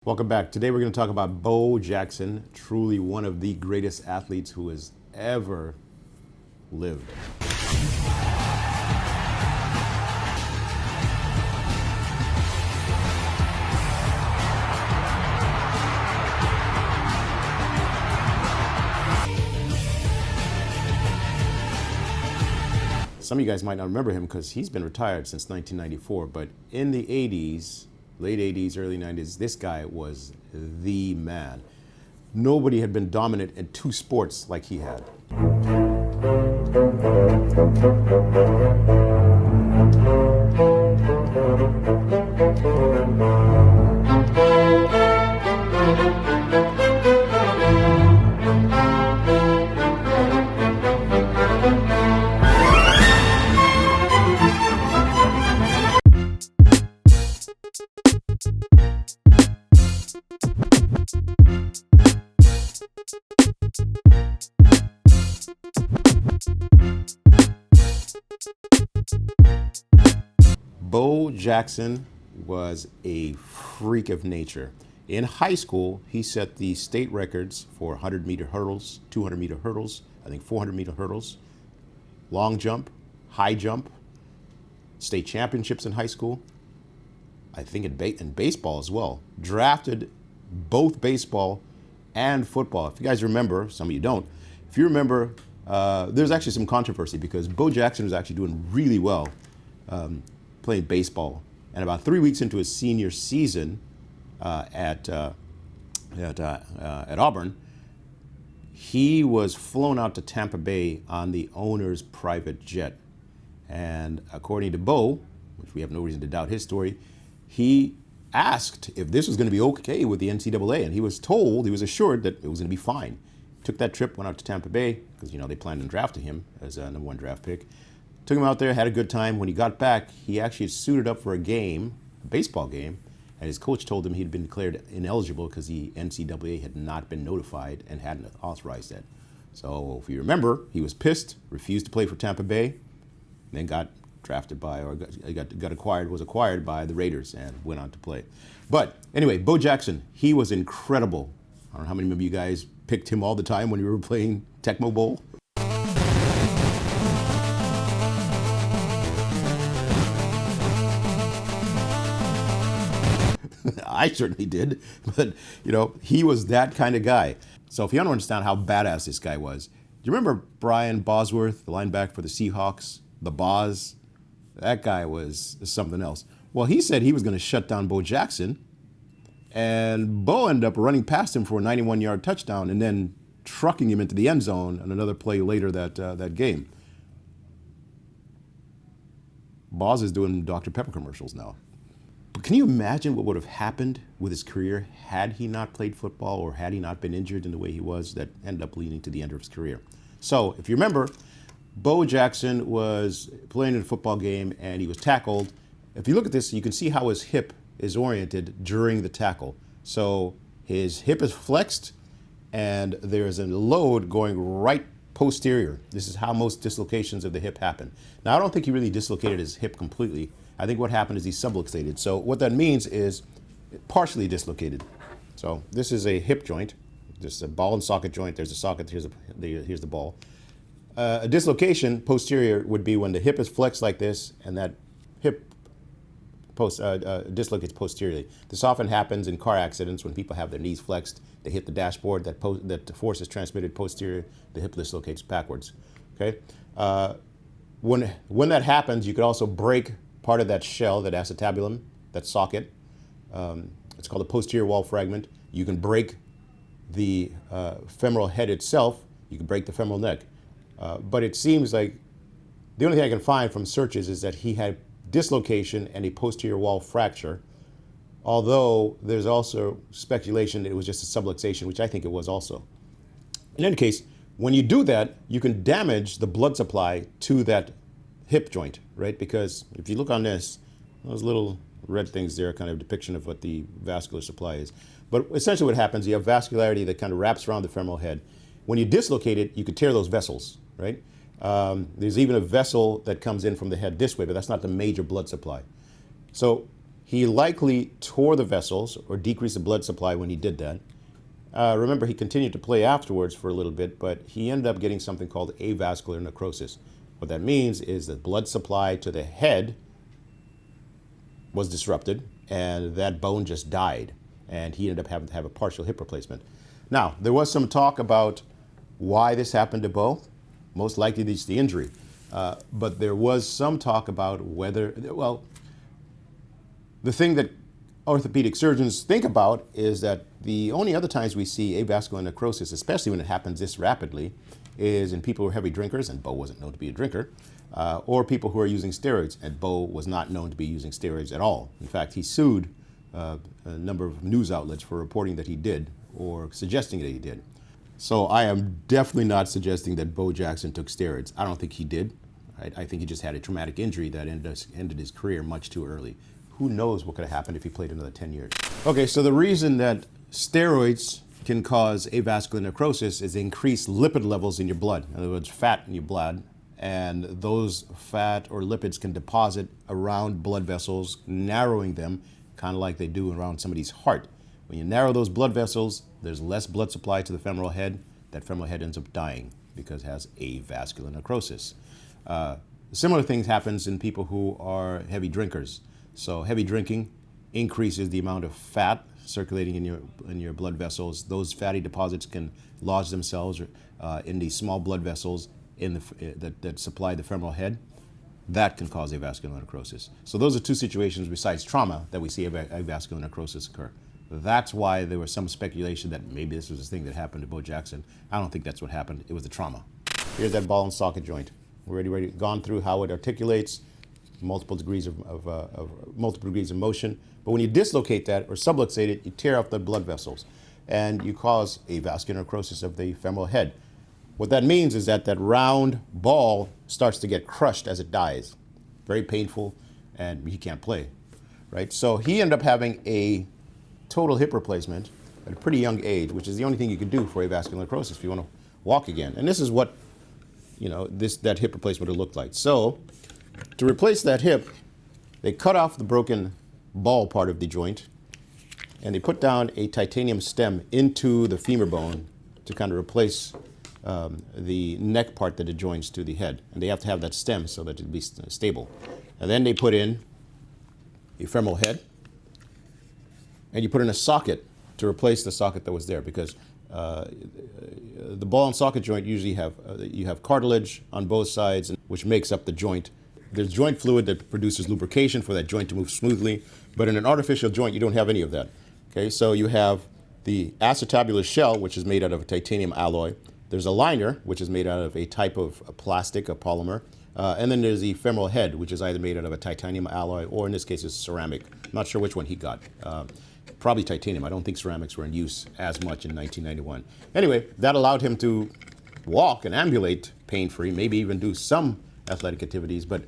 Welcome back. Today we're going to talk about Bo Jackson, truly one of the greatest athletes who has ever lived. Some of you guys might not remember him because he's been retired since 1994, but in the 80s, late 80s, early 90s, this guy was the man. Nobody had been dominant in two sports like he had. Bo Jackson was a freak of nature. In high school, he set the state records for 100-meter hurdles, 200-meter hurdles, I think 400-meter hurdles, long jump, high jump, state championships in high school, I think in baseball as well. Drafted both baseball and football. If you guys remember, some of you don't, if you remember, there's actually some controversy because Bo Jackson was actually doing really well playing baseball. And about 3 weeks into his senior season at Auburn, he was flown out to Tampa Bay on the owner's private jet. And according to Bo, which we have no reason to doubt his story, he asked if this was going to be okay with the NCAA, and he was told, he was assured that it was going to be fine. Took that trip, went out to Tampa Bay, because they planned on drafting him as a #1 draft pick. Took him out there, had a good time. When he got back, he actually suited up for a game, a baseball game, and his coach told him he'd been declared ineligible because the NCAA had not been notified and hadn't authorized that. So if you remember, he was pissed, refused to play for Tampa Bay, then got drafted by, or was acquired by the Raiders and went on to play. But anyway, Bo Jackson, he was incredible. I don't know how many of you guys picked him all the time when you were playing Tecmo Bowl. I certainly did, but he was that kind of guy. So if you don't understand how badass this guy was, do you remember Brian Bosworth, the linebacker for the Seahawks, the Boz? That guy was something else. Well, he said he was going to shut down Bo Jackson, and Bo ended up running past him for a 91-yard touchdown and then trucking him into the end zone on another play later that game. Boz is doing Dr. Pepper commercials now. But can you imagine what would have happened with his career had he not played football or had he not been injured in the way he was that ended up leading to the end of his career? So if you remember, Bo Jackson was playing in a football game and he was tackled. If you look at this, you can see how his hip is oriented during the tackle. So his hip is flexed and there's a load going right posterior. This is how most dislocations of the hip happen. Now, I don't think he really dislocated his hip completely. I think what happened is he subluxated. So what that means is partially dislocated. So this is a hip joint. This is a ball and socket joint. There's a socket, here's the ball. A dislocation posterior would be when the hip is flexed like this and that hip dislocates posteriorly. This often happens in car accidents when people have their knees flexed. They hit the dashboard, that force is transmitted posterior, the hip dislocates backwards. Okay. When that happens, you could also break part of that shell, that acetabulum, that socket. It's called a posterior wall fragment. You can break the femoral head itself. You can break the femoral neck. But it seems like the only thing I can find from searches is that he had dislocation and a posterior wall fracture, although there's also speculation that it was just a subluxation, which I think it was also. In any case, when you do that, you can damage the blood supply to that hip joint, right? Because if you look on this, those little red things there are kind of a depiction of what the vascular supply is. But essentially what happens, you have vascularity that kind of wraps around the femoral head. When you dislocate it, you could tear those vessels, right? There's even a vessel that comes in from the head this way, but that's not the major blood supply. So He likely tore the vessels or decreased the blood supply when he did that. Remember, he continued to play afterwards for a little bit, but he ended up getting something called avascular necrosis. What that means is that blood supply to the head was disrupted, and that bone just died, and he ended up having to have a partial hip replacement. Now, there was some talk about why this happened to Bo. Most likely it's the injury. But there was some talk about whether, well, the thing that orthopedic surgeons think about is that the only other times we see avascular necrosis, especially when it happens this rapidly, is in people who are heavy drinkers, and Bo wasn't known to be a drinker, or people who are using steroids, and Bo was not known to be using steroids at all. In fact, he sued a number of news outlets for reporting that he did or suggesting that he did. So I am definitely not suggesting that Bo Jackson took steroids. I don't think he did. I think he just had a traumatic injury that ended his career much too early. Who knows what could have happened if he played another 10 years. Okay, so the reason that steroids can cause avascular necrosis is increased lipid levels in your blood. In other words, fat in your blood. And those fat or lipids can deposit around blood vessels, narrowing them, kind of like they do around somebody's heart. When you narrow those blood vessels, there's less blood supply to the femoral head. That femoral head ends up dying because it has avascular necrosis. Similar things happens in people who are heavy drinkers. So heavy drinking increases the amount of fat circulating in your blood vessels. Those fatty deposits can lodge themselves in these small blood vessels that supply the femoral head. That can cause avascular necrosis. So those are two situations besides trauma that we see avascular necrosis occur. That's why there was some speculation that maybe this was a thing that happened to Bo Jackson. I don't think that's what happened. It was the trauma. Here's that ball and socket joint. We're already gone through how it articulates, multiple degrees of motion. But when you dislocate that or subluxate it, you tear off the blood vessels, and you cause avascular necrosis of the femoral head. What that means is that that round ball starts to get crushed as it dies. Very painful, and he can't play, right? So he ended up having a total hip replacement at a pretty young age, which is the only thing you can do for avascular necrosis if you want to walk again. And this is what, that hip replacement would look like. So to replace that hip, they cut off the broken ball part of the joint, and they put down a titanium stem into the femur bone to kind of replace the neck part that it joins to the head. And they have to have that stem so that it be stable. And then they put in a femoral head, and you put in a socket to replace the socket that was there, because the ball and socket joint usually you have cartilage on both sides, which makes up the joint. There's joint fluid that produces lubrication for that joint to move smoothly, but in an artificial joint, you don't have any of that. Okay, so you have the acetabular shell, which is made out of a titanium alloy. There's a liner, which is made out of a type of plastic, a polymer. And then there's the femoral head, which is either made out of a titanium alloy, or in this case, it's ceramic. I'm not sure which one he got. Probably titanium. I don't think ceramics were in use as much in 1991. Anyway, that allowed him to walk and ambulate pain-free, maybe even do some athletic activities, but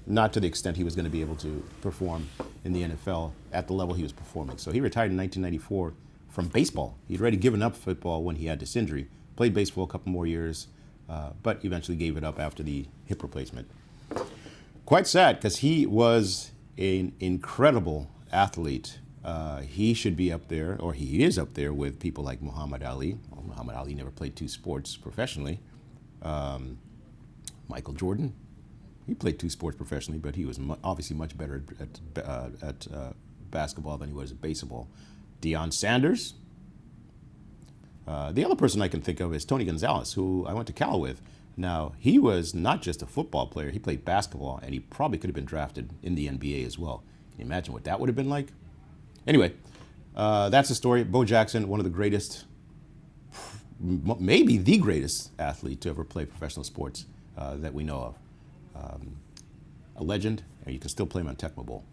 not to the extent he was going to be able to perform in the NFL at the level he was performing. So he retired in 1994 from baseball. He'd already given up football when he had this injury. Played baseball a couple more years, but eventually gave it up after the hip replacement. Quite sad, because he was an incredible athlete. He should be up there, or he is up there with people like Muhammad Ali. Well, Muhammad Ali never played two sports professionally. Michael Jordan, he played two sports professionally, but he was obviously much better at basketball than he was at baseball. Deion Sanders. The other person I can think of is Tony Gonzalez, who I went to Cal with. Now, he was not just a football player, he played basketball, and he probably could have been drafted in the NBA as well. Can you imagine what that would have been like? Anyway, that's the story. Bo Jackson, one of the greatest, maybe the greatest athlete to ever play professional sports that we know of. A legend, and you can still play him on Tecmo Bowl.